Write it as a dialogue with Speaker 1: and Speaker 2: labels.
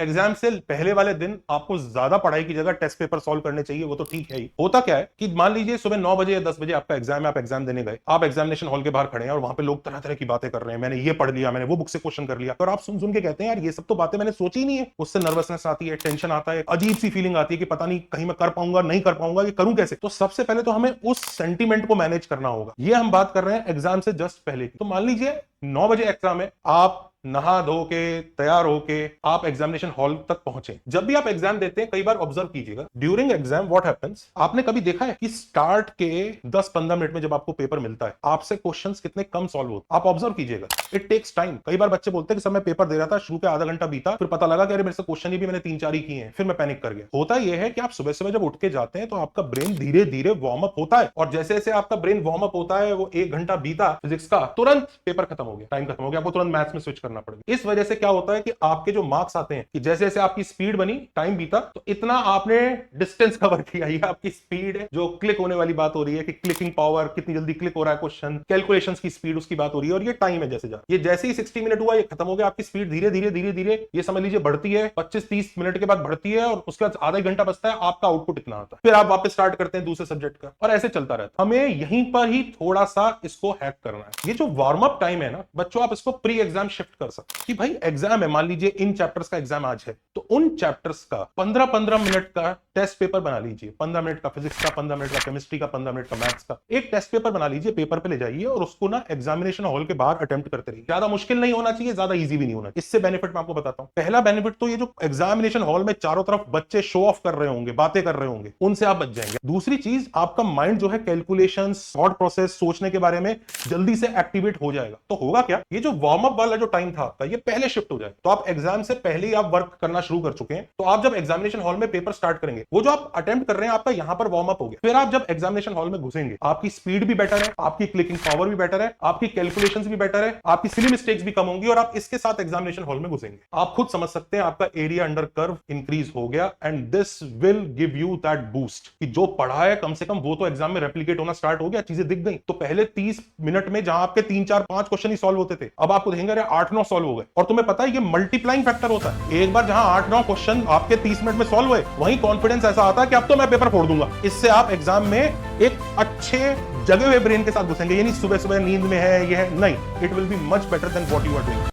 Speaker 1: Exam से पहले वाले दिन आपको ज्यादा पढ़ाई की जगह टेस्ट पेपर सॉल्व करने चाहिए, वो तो ठीक है ही। होता क्या है कि मान लीजिए सुबह 9 बजे या 10 बजे आपका एग्जाम है, आप एग्जाम देने गए, आप एग्जामिनेशन हॉल के बाहर खड़े हैं और वहां पे लोग तरह तरह की बातें कर रहे हैं, मैंने ये पढ़ लिया, मैंने वो बुक से क्वेश्चन कर लिया, और आप सुन सुन के कहते हैं यार ये सब तो बातें मैंने सोची ही नहीं है। उससे नर्वसनेस आती है, टेंशन आता है, अजीब सी फीलिंग आती है कि पता नहीं कहीं मैं कर पाऊंगा नहीं कर पाऊंगा, ये करूं कैसे। तो सबसे पहले तो हमें उस सेंटीमेंट को मैनेज करना होगा। ये हम बात कर रहे हैं एग्जाम से जस्ट पहले की। तो मान लीजिए 9 बजे एग्जाम है, आप नहा धो के तैयार होके आप एग्जामिनेशन हॉल तक पहुंचे। जब भी आप एग्जाम देते हैं कई बार ऑब्जर्व कीजिएगा, ड्यूरिंग एग्जाम व्हाट हैपेंस, आपने कभी देखा है कि स्टार्ट के 10-15 मिनट में जब आपको पेपर मिलता है आपसे क्वेश्चंस कितने कम सॉल्व होते हैं। आप ऑब्जर्व कीजिएगा, इट टेक्स टाइम। कई बार बच्चे बोलते हैं कि सर मैं पेपर दे रहा था, शुरू के आधा घंटा बीता, फिर पता लगा कि अरे मेरे से क्वेश्चन ही भी मैंने 3-4 ही किए हैं, फिर मैं पैनिक कर गया। होता यह है कि आप सुबह सुबह जब उठ के जाते हैं तो आपका ब्रेन धीरे धीरे वार्म अप होता है, और जैसे जैसे आपका ब्रेन वार्म अप होता है, वो 1 घंटा बीता फिजिक्स का, तुरंत पेपर खत्म हो गया, टाइम खत्म हो गया, आपको तुरंत मैथ्स में स्विच करना पड़ेगा। इस वजह से क्या होता है कि आपके जो मार्क्स आते हैं कि जैसे जैसे आपकी स्पीड बनी, टाइम बीता, तो इतना आपने डिस्टेंस कवर किया, ये आपकी स्पीड है। जो क्लिक होने वाली बात हो रही है कि क्लिकिंग पावर, कितनी जल्दी क्लिक हो रहा है क्वेश्चन, कैलकुलेशंस की स्पीड, उसकी बात हो रही है, और ये टाइम है जैसे जा, ये जैसे ही 60 मिनट हुआ ये खत्म हो गया, आपकी स्पीड धीरे धीरे धीरे धीरे ये समझ लीजिए बढ़ती है, 25-30 मिनट के बाद बढ़ती है, और उसके बाद आधा घंटा बचता है, आपका आउटपुट इतना आता है, फिर आप वापस स्टार्ट करते हैं दूसरे सब्जेक्ट का, और ऐसे चलता रहता है। हमें यहीं पर ही थोड़ा सा इसको हैक करना है। ये जो वार्म अप टाइम है ना बच्चों, आप इसको प्री एग्जाम शिफ्ट कर सकते हैं कि भाई एग्जाम है, मान लीजिए इन चैप्टर्स का एग्जाम आज है, तो उन चैप्टर्स का 15-15 मिनट का टेस्ट पेपर बना लीजिए। 15 मिनट का फिजिक्स का, 15 मिनट का केमिस्ट्री का, 15 मिनट का मैथ्स का, एक टेस्ट पेपर बना लीजिए, पेपर पे ले जाइए और उसको ना एग्जामिनेशन हॉल के बाहर अटेम्प्ट करते रहिए। ज्यादा मुश्किल नहीं होना चाहिए, ज्यादा इजी भी नहीं होना। इससे बेनिफिट मैं आपको बताता हूं। पहला बेनिफिट तो ये जो एग्जामिनेशन हॉल में चारों तरफ बच्चे शो ऑफ कर रहे होंगे, बातें कर रहे होंगे, उनसे आप बच जाएंगे। दूसरी चीज, आपका माइंड जो है कैलकुलेशंस, थॉट प्रोसेस, सोचने के बारे में जल्दी से एक्टिवेट हो जाएगा। तो होगा क्या, ये जो वार्म अप वाला जो टाइम था आपका, ये पहले शिफ्ट हो जाएगा। तो आप एग्जाम से पहले ही आप वर्क करना शुरू कर चुके हैं, तो आप जब एग्जामिनेशन हॉल में पेपर स्टार्ट करेंगे, वो जो आप अटेम्प्ट कर रहे हैं आपका यहां पर वार्म अप हो गया। फिर आप जब एग्जामिनेशन हॉल में घुसेंगे, आपकी स्पीड भी बेटर है, आपकी क्लिकिंग पावर भी बेटर है, आपकी कैलकुलेशंस भी बेटर है, आपकी सिली मिस्टेक्स भी कम होंगी, और आप इसके साथ एग्जामिनेशन हॉल में घुसेंगे। आप खुद समझ सकते हैं आपका एरिया अंडर कर्व इंक्रीज हो गया, and this will give you that boost कि जो पढ़ा है कम से कम वो तो एग्जाम में रेप्लिकेट होना स्टार्ट हो गया, चीजें दिख गई। तो पहले 30 मिनट में जहां आपके 3-4-5 क्वेश्चन ही सॉल्व होते थे, अब आपको देखेंगे 8-9 सॉल्व हो गए। और तुम्हें पता है ये मल्टीप्लाइंग फैक्टर होता है। एक बार जहां 8-9 क्वेश्चन आपके 30 मिनट में सॉल्व हुए, वहीं कॉन्फिडेंस ऐसा आता है कि अब तो मैं पेपर फोड़ दूंगा। इससे आप एग्जाम में एक अच्छे जगे हुए ब्रेन के साथ घुसेंगे। ये नहीं सुबह सुबह नींद में है, ये है नहीं, it will be much better than what you are doing.